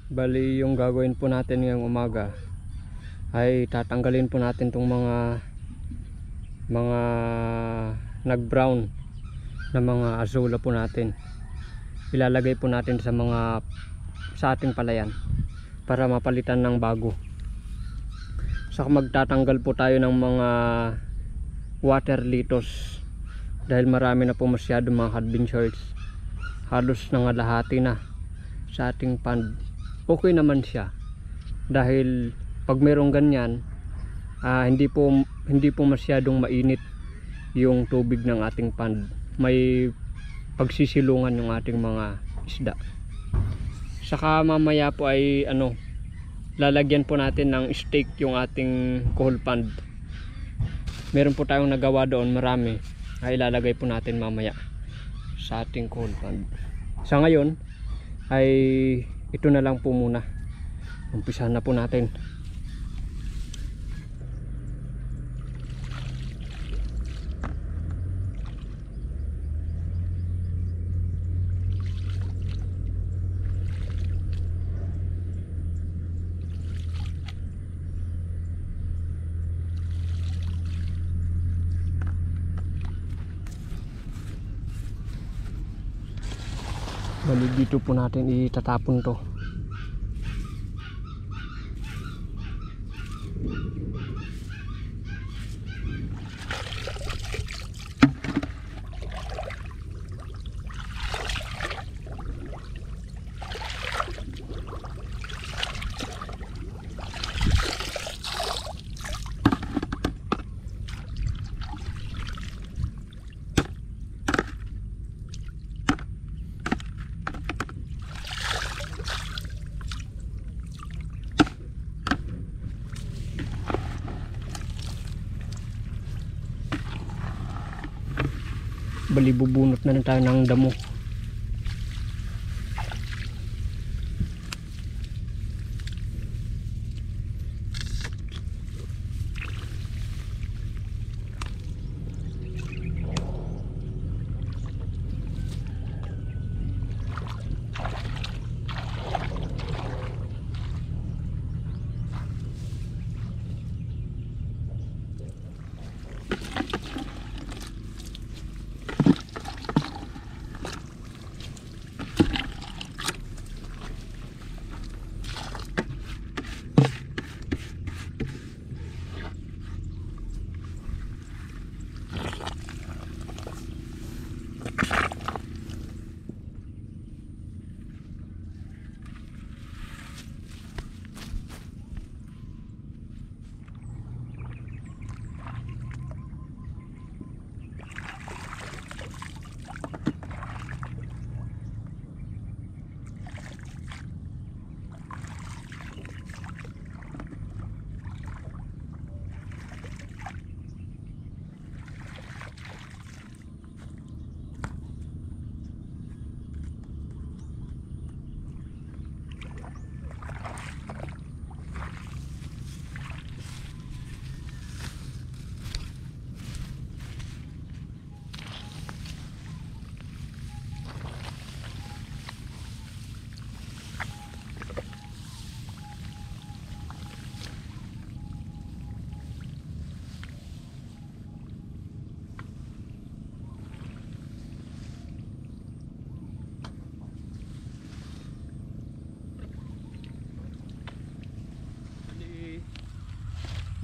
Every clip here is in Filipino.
Bali yung gagawin po natin ngayong umaga ay tatanggalin po natin tong mga nag brown na mga azula po natin. Ilalagay po natin sa ating palayan para mapalitan ng bago. Saka magtatanggal po tayo ng mga water litos dahil marami na po masyado mga adventures. Halos nangalahati na sa ating pond. Okay naman siya dahil pag mayroong ganyan hindi po masyadong mainit yung tubig ng ating pond. May pagsisilungan yung ating mga isda. Saka mamaya po ay lalagyan po natin ng stake yung ating coal pond. Meron po tayong nagawa doon, marami, ay ilalagay po natin mamaya sa ating coal pond. Sa ngayon ay ito na lang po muna. Umpisahan na po natin. Bali dito po natin itatapon to. Bali bubunot na tayo ng damo.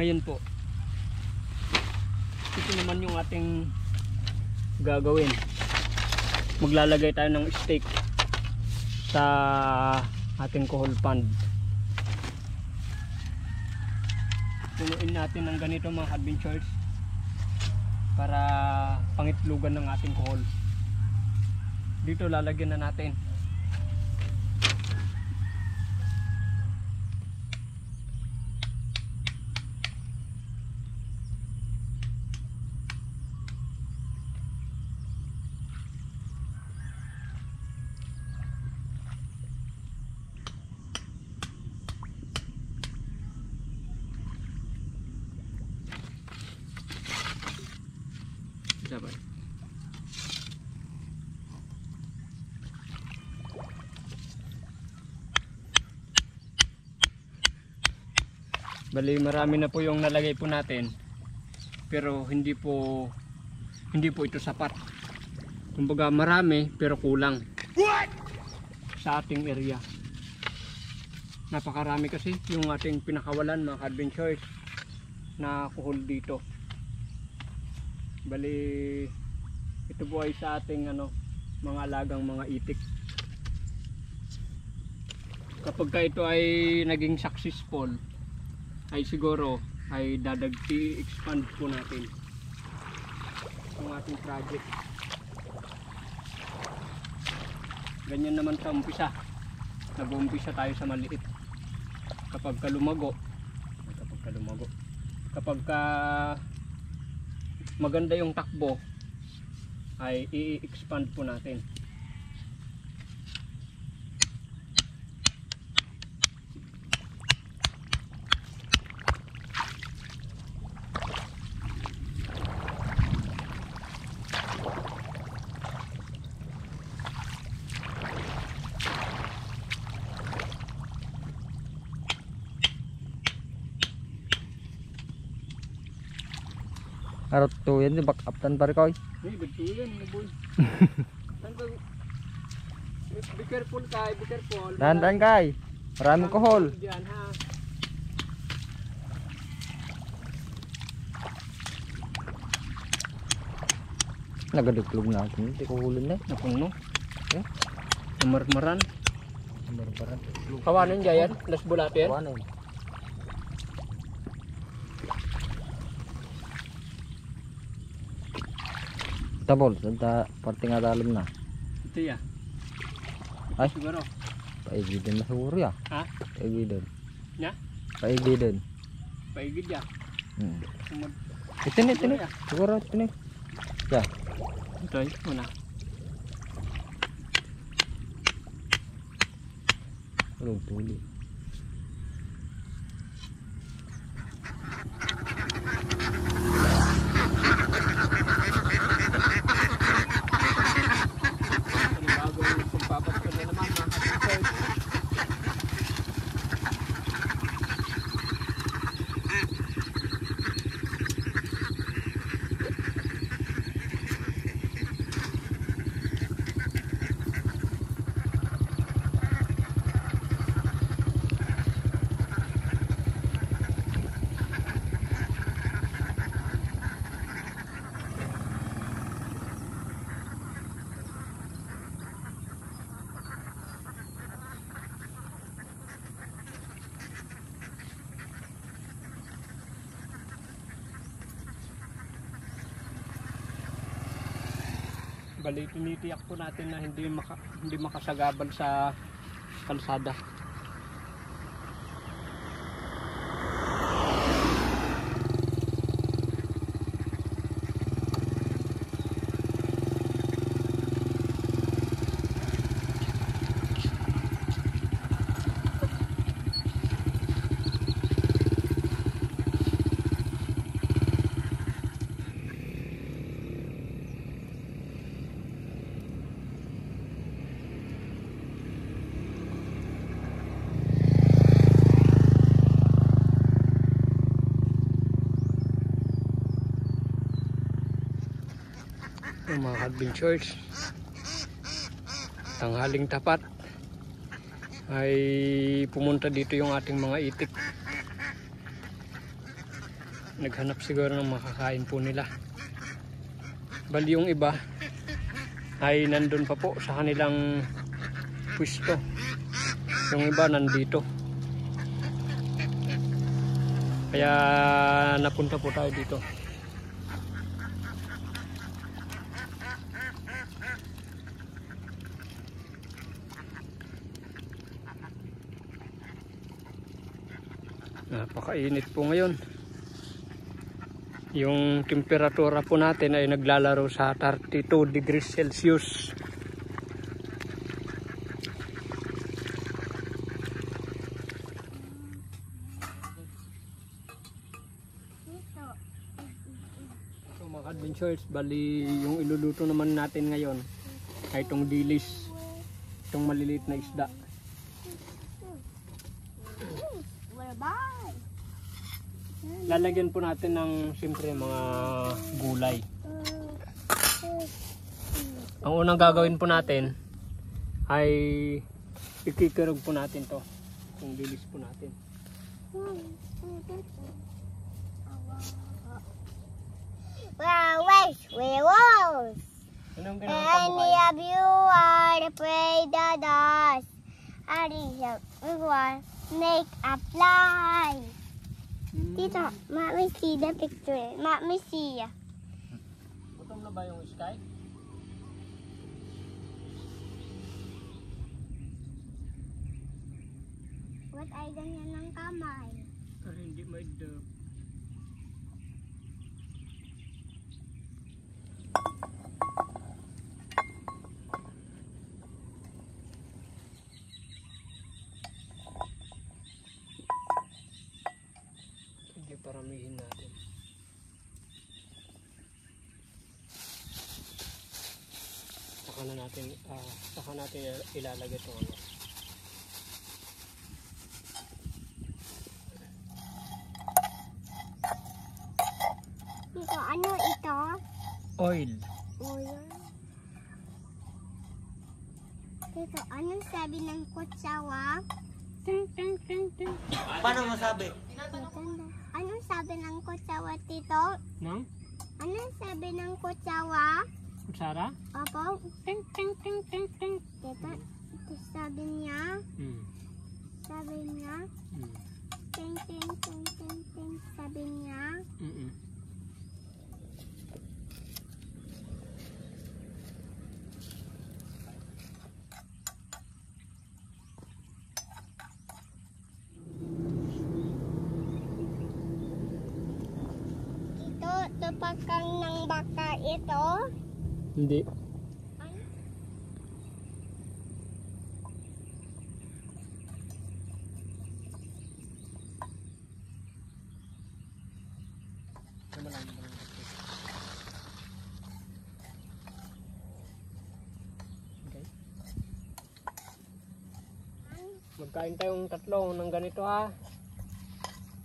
Ngayon po, ito naman yung ating gagawin. Maglalagay tayo ng stake sa ating coal pond. Punuin natin ng ganito mga adventures para pangitlugan ng ating coal. Dito lalagyan na natin. Dapat Bali marami na po yung nalagay po natin. Pero hindi po ito sapat. Kumbaga marami pero kulang. Sa ating area. Napakarami kasi yung ating pinakawalan mga adventures na kuhol dito. Bali ito po ay sa ating mga alagang mga itik. Kapag ka ito ay naging successful ay siguro ay expand po natin ang ating project. Ganyan naman sa umpisa. Nag-uumpisa tayo sa maliit. Kapag lumago, kapag maganda yung takbo, ay i-expand po natin. Arot to yan, di back up tan pare koy. Hey, betul yan, boy. Be careful kay, be careful. Dan kay. Maraming kohol. Diyan ha. Nagaduklog natin, hindi ko hulin na. Napuno. Eh? Namarmaran. Namarmaran. Kawanan dyan, las bulatin. Kawanan. Tabol, sa parte nga dalam na. Ito ya. Ay, siguro. Paigidin na siguro ya. Ha? Paigidin. Ya? Paigidin. Paigid ya. Ito ni. Siguro ito ni. Ya. Ito ay, una. Walang tuli. Bali tinitiyak po natin na hindi makasagabal sa kalsada. Mga adventures, tanghaling tapat ay pumunta dito yung ating mga itik. Naghanap siguro ng makakain po nila. Bali yung iba ay nandun pa po sa kanilang pwesto, yung iba nandito, kaya napunta po tayo dito. Napakainit po ngayon. Yung temperatura po natin ay naglalaro sa 32 degrees Celsius. So mga adventures, bali yung iluluto naman natin ngayon ay itong dilis, itong maliliit na isda. lalagyan po natin ng siyempre mga gulay. Ang unang gagawin po natin ay ikikirog po natin to. Yung dilis po natin. Werewolves. Anong ginagawa mo Any kayo? of you are afraid of us. We will make a fly. Tito, let me see the picture. Let me see. Gutom na ba yung sky? What ay ganyan ng kamay? Pero hindi may dog. Sige, paramihin natin. Saka natin ilalagay itong ano. Tito, ano ito? Oil. Oil. Tito, anong sabi ng kutsawa? Paano masabi? Anong sabi ng kutsawa, Tito? Nang? Anong sabi ng kutsawa? Kutsara? Opo. Tito, ito sabi niya. Sabi niya. Ting, ting, ting, ting, ting. Sabi niya. Ito, tapakang ng baka ito. Hindi. Ano? Okay. Magkain tayong tatlo ng ganito ha.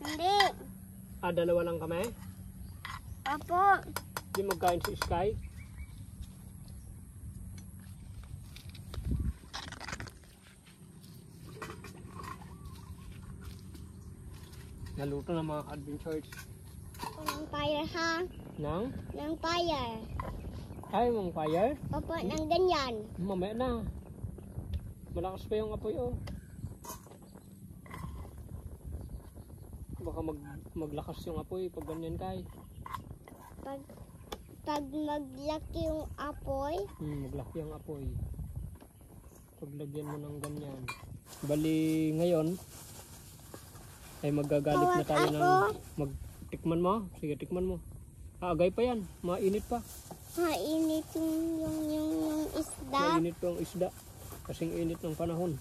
Hindi. Dalawa lang kami. Opo. Hindi magkain si Sky. Naluto ng mga adventures. Ng fire ha. Nang? Ng fire. Ay, mong fire? Opo, ng ganyan. Mamaya na. Malakas pa yung apoy oh. Baka maglakas yung apoy pag ganyan kay. Pag maglaki yung apoy, Maglaki yung apoy. Paglagyan mo ng ganyan. Bali ngayon ay magagalit na tayo ng magtikman mo. Sige, tikman mo. Agay pa yan. Mainit pa. mainit yung isda. Mainit pa ang isda. Kasing init ng panahon.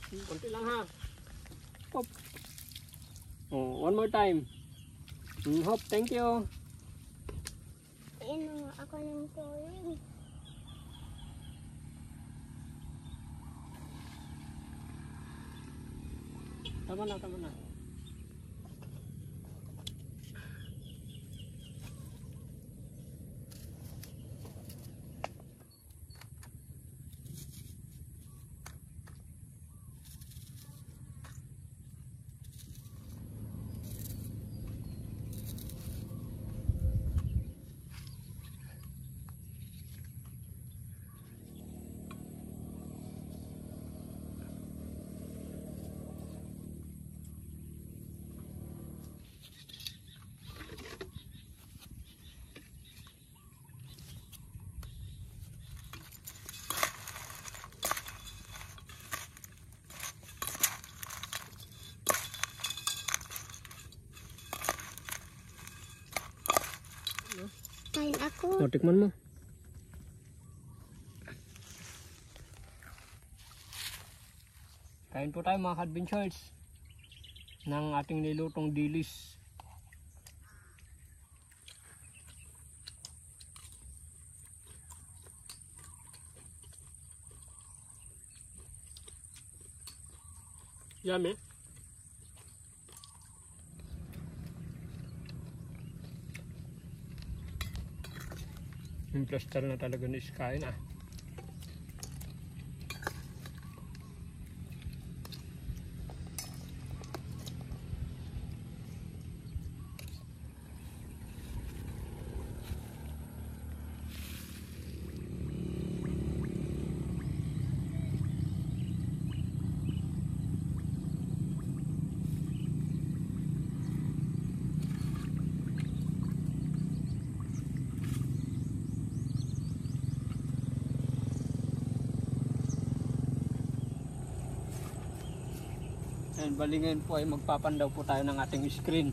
Konti lang ha. Hop. Oh, one more time. Hop, thank you. Ayun ako ng tuloy. Tama na, tama na. Kain ako. O, tikman mo. Kain po tayo mga adventures ng ating nilutong dilis. Yummy. Yung plaster na talaga ni Sky na. And bali ngayon po ay magpapandaw po tayo ng ating screen.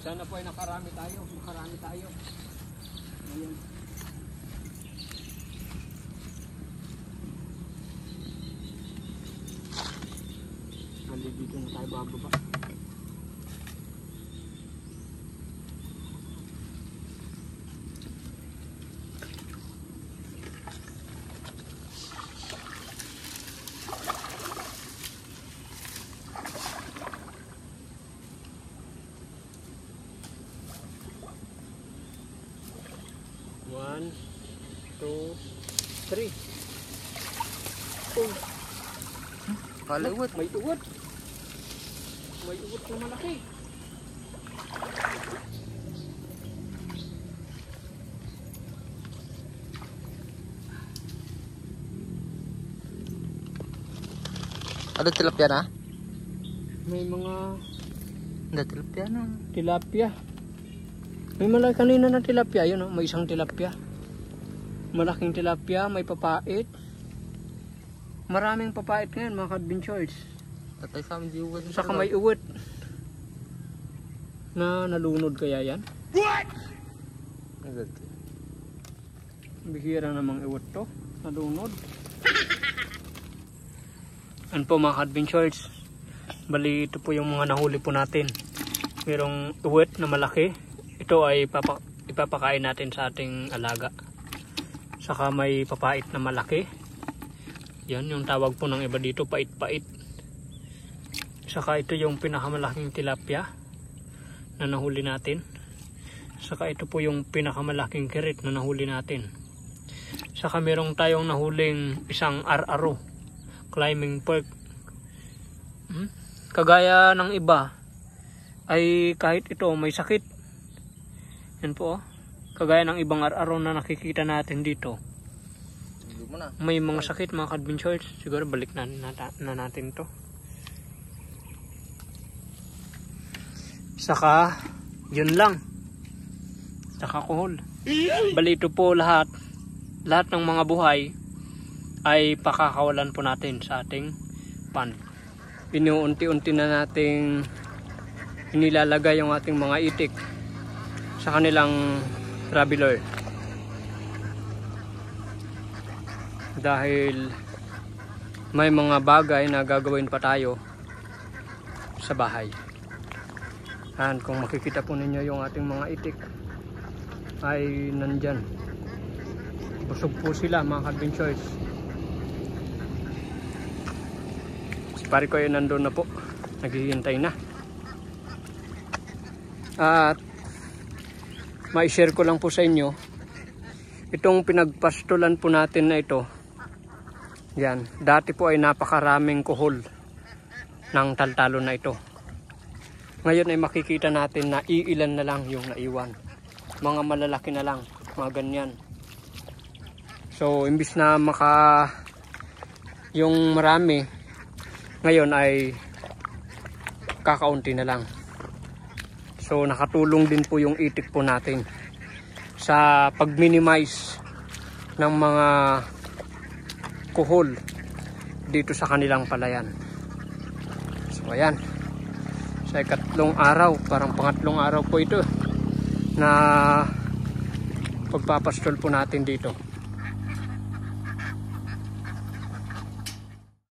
Sana po ay nakarami tayo. Ayan. Bali dito na tayo bababa. One, two, three. Oh. Kalawat. May uwat. May uwat na malaki. Ano tilapia na? May mga Hindi tilapia na. tilapia. May malaki kanina na tilapia. Yun, oh. May isang tilapia. Malaking tilapia. May papait. Maraming papait ngayon mga ka-adventures. Tatay sa amin di uwat. Saka may uwat. Na nalunod kaya yan? What? Bihira namang iwat to. Nalunod. Ano po mga ka-adventures? Bali ito po yung mga nahuli po natin. Merong uwat na malaki. Ito ay ipapakain natin sa ating alaga. Saka may papait na malaki. Yan yung tawag po ng iba dito, pait-pait. Saka ito yung pinakamalaking tilapia na nahuli natin. Saka ito po yung pinakamalaking kirit na nahuli natin. Saka merong tayong nahuling isang araro, climbing perk. Kagaya ng iba ay kahit ito may sakit. Yan po, oh. Kagaya ng ibang araro na nakikita natin dito. May mga sakit mga ka-adventures. Siguro balik na natin to. Saka yun lang. Saka kuhol. Bali ito po lahat ng mga buhay ay pakakawalan po natin sa ating pan. Inuunti-unti na nating inilalagay yung ating mga itik sa kanilang traveler. Dahil may mga bagay na gagawin pa tayo sa bahay. And kung makikita po ninyo yung ating mga itik ay nandyan. Busog po sila mga ka-adventures. Si pare ko ay nandun na po. Naghihintay na. At ma-share ko lang po sa inyo itong pinagpastulan po natin na ito. Yan, dati po ay napakaraming kuhol ng taltalo na ito. Ngayon ay makikita natin na iilan na lang yung naiwan. Mga malalaki na lang, mga ganyan. So imbis na yung marami, ngayon ay kakaunti na lang. So nakatulong din po yung itik po natin sa pag-minimize ng mga kuhol dito sa kanilang palayan. So ayan, sa ikatlong araw, parang pangatlong araw po ito na pagpapastol po natin dito.